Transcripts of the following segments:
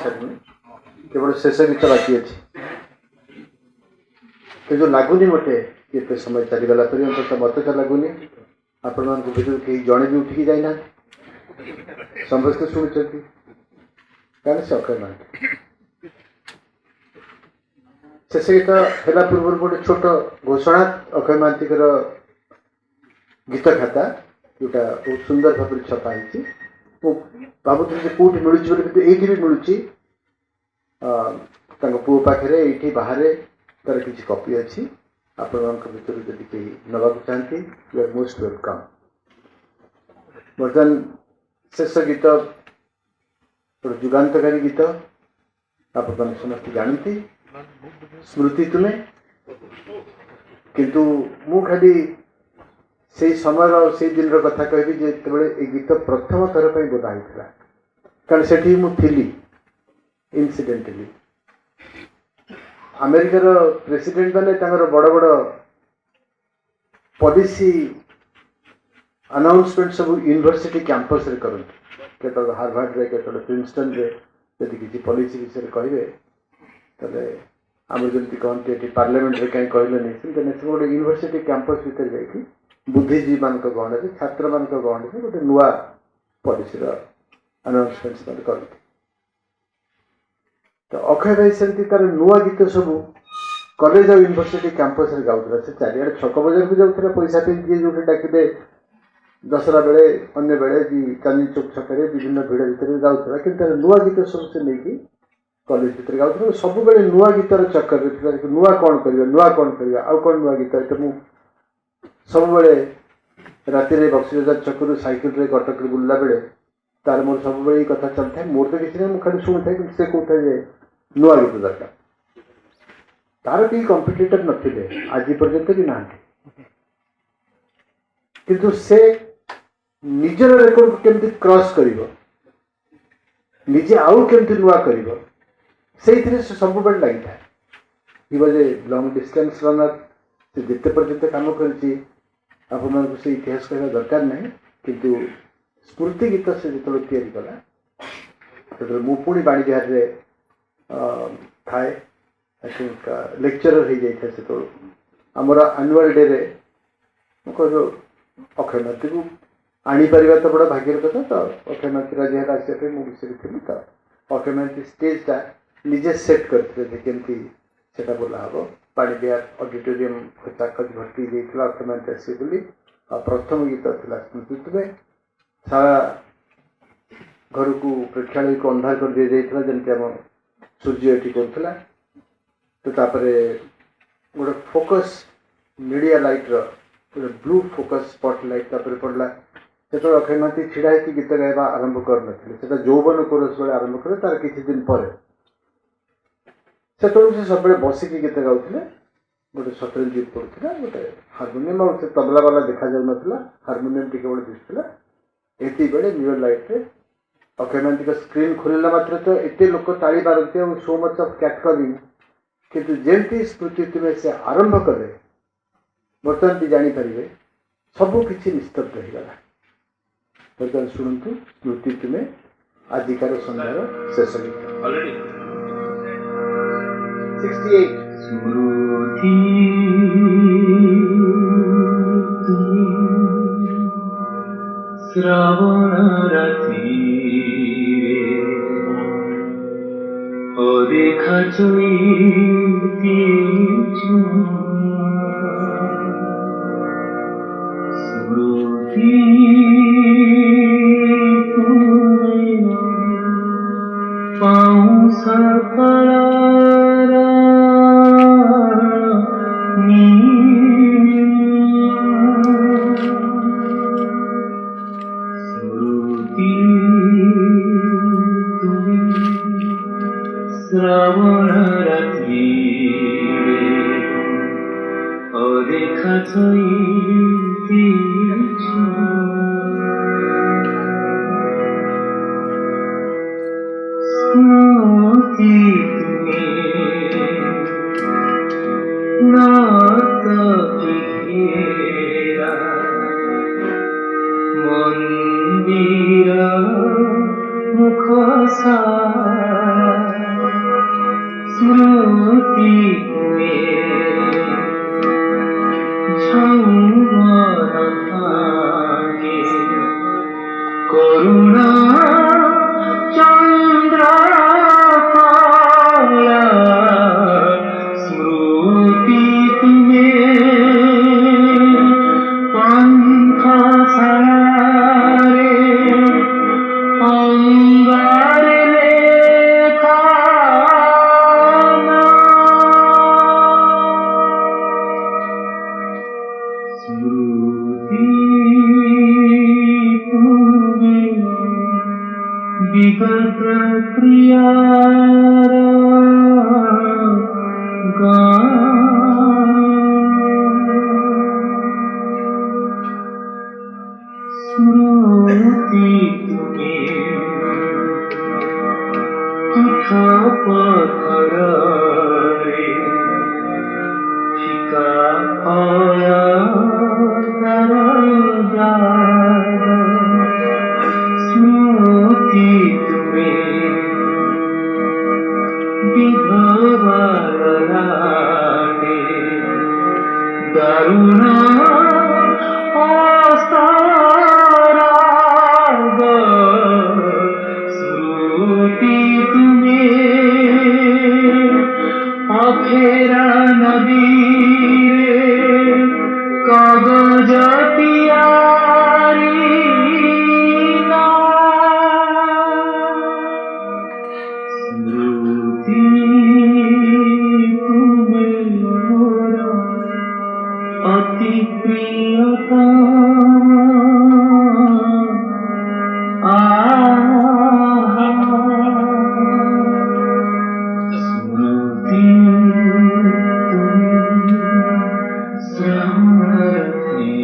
सारे केवल शेष गीत बाकी अच्छे कि लगुनि मत ये समय चलीगला पर्यंत तो मत तो लगुनि आपण मान कहीं जड़े भी उठिकी जाना समस्त शुणुं क्या से अक्षय महांती शेष गीत है पूर्व गोटे छोट घोषणा अक्षय महांती गीत खाता जोटा बहुत सुंदर भाव छपाई भावुली कौटी मिलूँ कि ये भी मिलूँ पुओ पाखे ये बाहर तार किसी कॉपी अच्छी आपण भर जब कहीं नवा चाहती यू आर मोस्ट वेलकम। बर्तमान शेष गीत गोटे जुगान्तकारी गीत आप समस्त जानती स्मृति तुम्हें किंतु मु खाली से समय और से दिन कथा कहबी जो ये गीत प्रथम थर पर बोला होता कारण से मुझी इनसीडेंटली अमेरिकार प्रेसिडेंट मैंने बड़ बड़ पॉलिसी अनाउंसमेंट सब यूनिवर्सिटी कैंपस रे करते के हार्वर्ड रे के प्रिंसटन रे यदि किसी पॉलिसी विषय कहे तेरे आम जमी कहते पार्लियामेंट रे कहीं कहले नहीं गोटे यूनिवर्सिटी कैंपस भीतर जाकि बुद्धिजीवी मान गहण छात्र मान गहण गोटे नुआ पॉलिसी अनाउंसमेंट करते तो अक्षय भाई सेमती तार नुआ गीत सब कॉलेज और यूनिवर्सिटी कैंपस रे गाउला से चारियाडे छक बजार को जाऊला पैसा पे दिए जो डाकिले दशरा बेले अन्य बेले चांदी चौक छकरे विभिन्न भिड़ भितर गाउला कि नुआ गीत सब से नहीं कॉलेज भितर गाउला सब बेले नुआ गीतर चक्कर नुआ कौन कर आउ कौन नुआ गीत तो मु सब बेले राति बक्सीबाजार छकरू साइकिल कटक बुलला बेले तार मोर सब बेले कथा चलता है मोर तो किसी नहीं मुझे शुणुए कि से कहता है नुआ गीत दरकार तार कई कंपिटिटर नथिले आज पर्यंत भी ना किंतु से निजर रेकर्ड केमती क्रॉस करिवो निजे आउ केमती नुआ करिवो से सब बेले लगी था he was a long distance runner से जिते पर्यंत काम करछि आपण से इतिहास कहना दरकार नहीं किंतु स्मृति गीत से जो तैयारी कला तो मु पुणी बाणी बिहार रे थाए आई थिंक लेक्चरर हो जाए से तो आमर एनुअल डे रे जो अक्षय महांती को आनीपर तो बड़ा भाग्यर कथा तो अक्षय महांती राजहार आसपे मुझे थी तो अक्षय महांती स्टेजटा निजे सेट करते केमती से बोला हम पाणी बिहार ऑडिटोरियम चाकच भर्ती जाइए अक्षय महांती आस बोली प्रथम गीत था स्मृति तुम्हें सारा घर को प्रेक्षालय को अंधार कर दि जाइए जमी आम सूर्य ये करूला तो तापरे गोटे फोकस मीडिया लाइट गोटे ब्लू फोकस स्पॉट लाइट पड़ला जो अक्षय महांती छिड़ा होती गीत गाइबा आरंभ कर ना यौवन कोरस बेले आरंभ करे तार किसी दिन पर से सब बसिकी गीत गाउले गोटे शतरंज पड़ूला गोटे हारमोनियम और तबला वाला देखा जाऊ ना हारमोनियम टी बड़े दिखला ये बेले न्यूअर लाइट रे अक्षय महांती का स्क्रीन खोलला मात्र तो एत लोक ताली मारते और सो मच ऑफ कैटकलिंग किंतु जेमती स्मृति तुम्हें से आरंभ करे बर्तमान भी जानीपर सबू किसी निस्तब्ध हो गला बर्तमान शुणु स्मृति तुम्हें आजिकार संध्यार शेष गीत 68 स्मृति श्रावण रात्रि देखा चुईती स्मृति पाऊँ सकलारा श्रावण रात्रि স্মৃতি তুমি ঝৌবন ভাঙে করুণা চন্দ্র কলা স্মৃতি তুমি পন্থ সারে অঙ্গারে লেখা স্মৃতি তুমি বিগত প্রিয়ার স্মৃতি তুমি তুঠ পথরে ফিকা স্মৃতি তুমি বিধবার লাগে দারুণ অস্তারাগ স্মৃতি তুমি অফেরা নদীরে কাগজ তিয়ারি স্মৃতি তুমি মোর অতি প্রিয়তম স্মৃতি তুমি স্মৃতি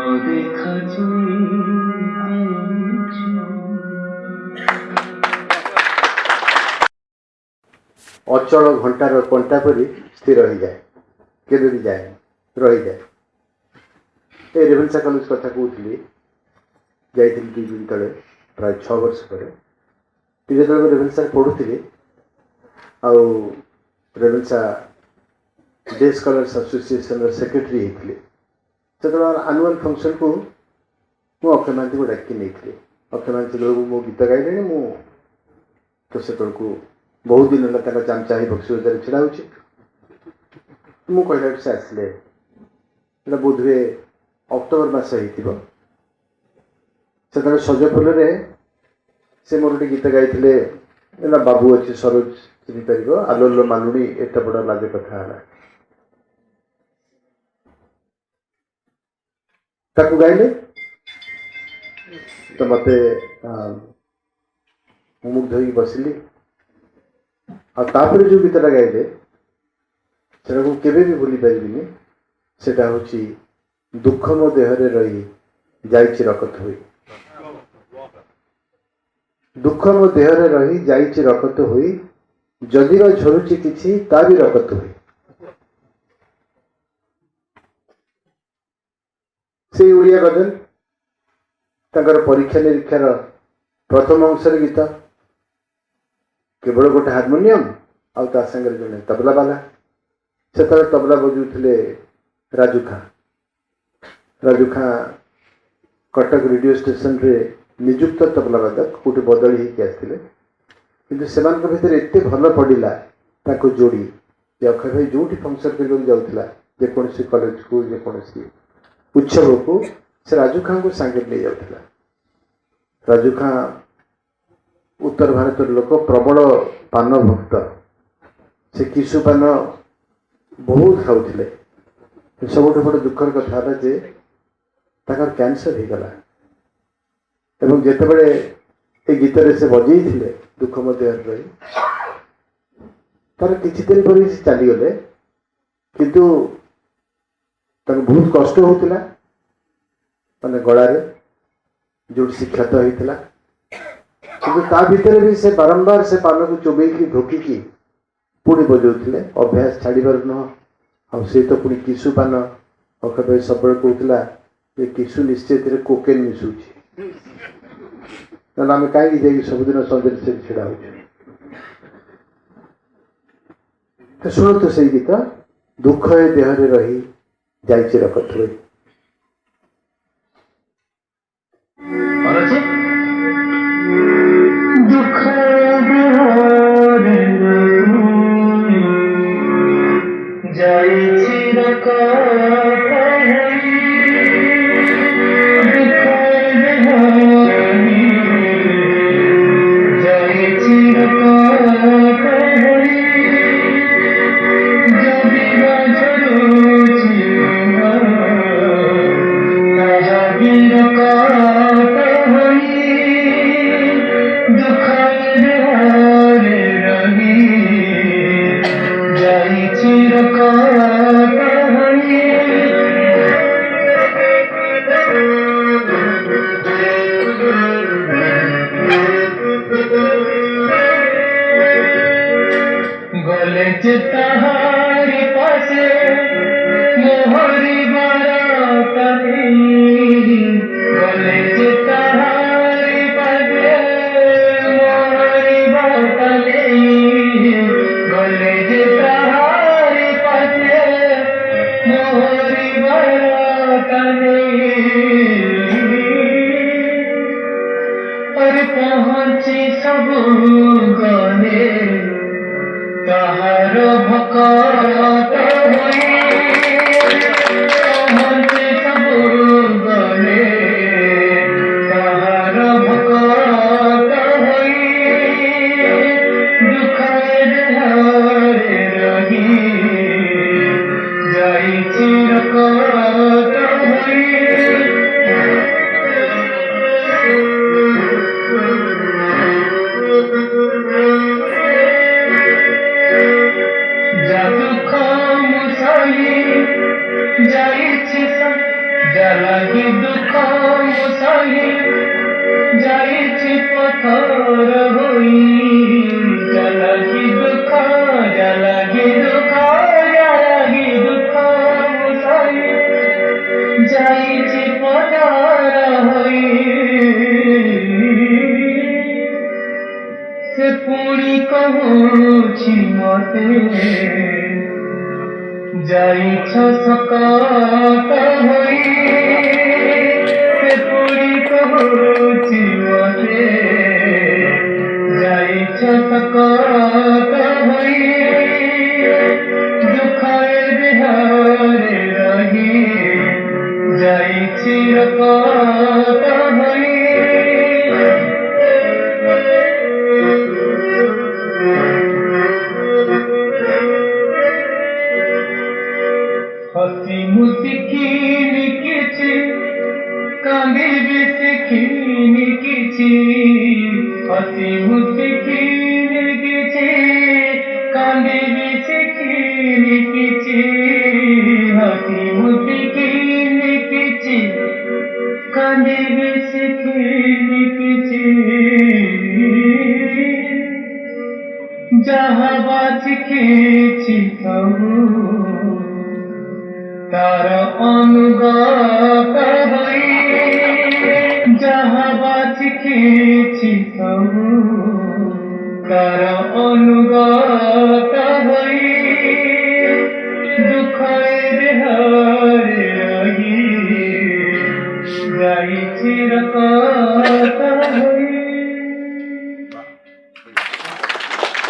অদেখা ଅଚଳ ଘଣ୍ଟାର କଣ୍ଟା ପରି ସ୍ଥିର ହୋଇଯାଏ, କେବେ ବି ଯାଏ ରହିଯାଏ। ଏ ରେଭେନ୍ସା କଲେଜ କଥା କହୁଥିଲି, ଯାଇଥିଲି 2 ଦିନ ତଳେ, ପ୍ରାୟ 6 ବର୍ଷ ପରେ। ଯେତେବେଳେ ରେଭେନ୍ସାରେ ପଢ଼ୁଥିଲି ଆଉ ରେଭେନ୍ସା ଡେ ସ୍କଲାର୍ସ ଆସୋସିଏସନର ସେକ୍ରେଟାରୀ ହେଇଥିଲି, ସେତେବେଳେ ଆନୁଆଲ୍ ଫଙ୍କସନ୍କୁ ମୁଁ ଅକ୍ଷୟ ମହାନ୍ତିକୁ ଡାକି ନେଇଥିଲି। ଅକ୍ଷୟ ମହାନ୍ତି ବେଳକୁ ମୋ ଗୀତ ଗାଇଲେଣି, ମୁଁ ତ ସେତେବେଳକୁ ବହୁତ ଦିନ ହେଲା ତାଙ୍କ ଚାମଚାହି ବକ୍ସି ବଜାରରେ ଛିଡ଼ା ହେଉଛି। ମୁଁ କହିଲା ସେ ଆସିଲେ, ସେଇଟା ବୋଧହୁଏ ଅକ୍ଟୋବର ମାସ ହେଇଥିବ। ସେତେବେଳେ ସଜଫୁଲରେ ସେ ମୋର ଗୋଟେ ଗୀତ ଗାଇଥିଲେ, ଏଇଟା ବାବୁ ଅଛି ସରୋଜ ଚିହ୍ନିପାରିବ, ଆଲୋଲ ମାଲୁଣି ଏତେ ବଡ଼ ଲାଜ କଥା ହେଲା, ତାକୁ ଗାଇଲେ। ତ ମୋତେ ମୁଁ ମୁଗ୍ଧ ହେଇକି ବସିଲି। ଆଉ ତାପରେ ଯେଉଁ ଗୀତଟା ଗାଇଲେ ସେଟାକୁ କେବେ ବି ଭୁଲି ପାରିବିନି। ସେଟା ହେଉଛି ଦୁଃଖ ମୋ ଦେହରେ ରହି ଯାଇଛି ରକତ ହୋଇ। ଦୁଃଖ ମୋ ଦେହରେ ରହି ଯାଇଛି ରକତ ହୋଇ, ଯଦି ବା ଝରୁଛି କିଛି ତା ବି ରକତ ହୋଇ। ସେଇ ଓଡ଼ିଆ ଗଜଲ ତାଙ୍କର ପରୀକ୍ଷା ନିରୀକ୍ଷାର ପ୍ରଥମ ଅଂଶରେ ଗୀତ, କେବଳ ଗୋଟେ ହାରମୋନିୟମ ଆଉ ତା ସାଙ୍ଗରେ ଜଣେ ତବଲା ବାଲା। ସେତେବେଳେ ତବଲା ବଜାଉଥିଲେ ରାଜୁ ଖାଁ। ରାଜୁ ଖାଁ କଟକ ରେଡ଼ିଓ ଷ୍ଟେସନରେ ନିଯୁକ୍ତ ତବଲା ବାଦକ, କେଉଁଠି ବଦଳି ହେଇକି ଆସିଥିଲେ। କିନ୍ତୁ ସେମାନଙ୍କ ଭିତରେ ଏତେ ଭଲ ପଡ଼ିଲା ତାଙ୍କ ଯୋଡ଼ି ଯେ ଅକ୍ଷୟ ଭାଇ ଯେଉଁଠି ଫଙ୍କସନ୍ କରିବାକୁ ଯାଉଥିଲା, ଯେକୌଣସି କଲେଜକୁ, ଯେକୌଣସି ଉତ୍ସବକୁ, ସେ ରାଜୁ ଖାଁଙ୍କୁ ସାଙ୍ଗରେ ନେଇଯାଉଥିଲା। ରାଜୁ ଖାଁ ଉତ୍ତର ଭାରତର ଲୋକ, ପ୍ରବଳ ପାନ ଭକ୍ତ। ସେ କିଶୁ ପାନ ବହୁତ ଖାଉଥିଲେ। ସବୁଠୁ ବଡ଼ ଦୁଃଖର କଥା ହେଲା ଯେ ତାଙ୍କର କ୍ୟାନ୍ସର ହେଇଗଲା। ଏବଂ ଯେତେବେଳେ ଏ ଗୀତରେ ସେ ବଜେଇଥିଲେ ଦୁଃଖ ମୋ ଦେହରେ ରହି, ତାର କିଛି ଦିନ ପରେ ସେ ଚାଲିଗଲେ। କିନ୍ତୁ ତାଙ୍କୁ ବହୁତ କଷ୍ଟ ହେଉଥିଲା, ମାନେ ଗଳାରେ ଯେଉଁଠି ସେ କ୍ଷତ ହେଇଥିଲା। କିନ୍ତୁ ତା ଭିତରେ ବି ସେ ବାରମ୍ବାର ସେ ପାନକୁ ଚୋବେଇକି ଢୋକିକି ପୁଣି ବଜାଉଥିଲେ, ଅଭ୍ୟାସ ଛାଡ଼ିବାର ନୁହଁ। ଆଉ ସେ ତ ପୁଣି କିଶୁ ପାନ, ଅକ୍ଷୟ ଭାଇ ସବୁବେଳେ କହୁଥିଲା ଯେ କିଶୁ ନିଶ୍ଚିତରେ କୋକେନ୍ ମିଶୁଛି, ନହେଲେ ଆମେ କାହିଁକି ଯାଇକି ସବୁଦିନ ସନ୍ଧ୍ୟାରେ ସେଠି ଛିଡ଼ା ହେଉଛୁ। तो शुणु से गीत दुख देहरे रही जाइए रकत हुई दुख देहरे रही जाइए रकत गले चिताहारी पासे मोहरी बारातनी गले चिताहारी पासे मोहरी बारातनी गले चिताहारी पासे मोहरी बारातनी और पहुंची सब गले ताहार भकत होई पहुंचे सब गले ताहार भकत होई दुख देहरे रही जाइछि रकत होई जलागी दुख मुसाही जाइछि पथर होई जलागी दुख जलागी दुख मुसाही जाइछि पथर होई से पुणी कहूछि मते जाइछ सकत होई से पूरी कहूछि मते जाइछ सकत होई दुख देहरे रही जाइछि रकत होई हसी मुस्किन किछि कांदी भी सिखिन किछि हसी मुस्किन किछि कांदी भी सिखिन किछि हसी मुस्किन किछि कांदी भी सिखिन किछि जहाँ बात किछि सबू तार अनुगत होई जहाँ बाचिखिछि सबू तार अनुगत होई दुख देहरे रही जाइछि रकत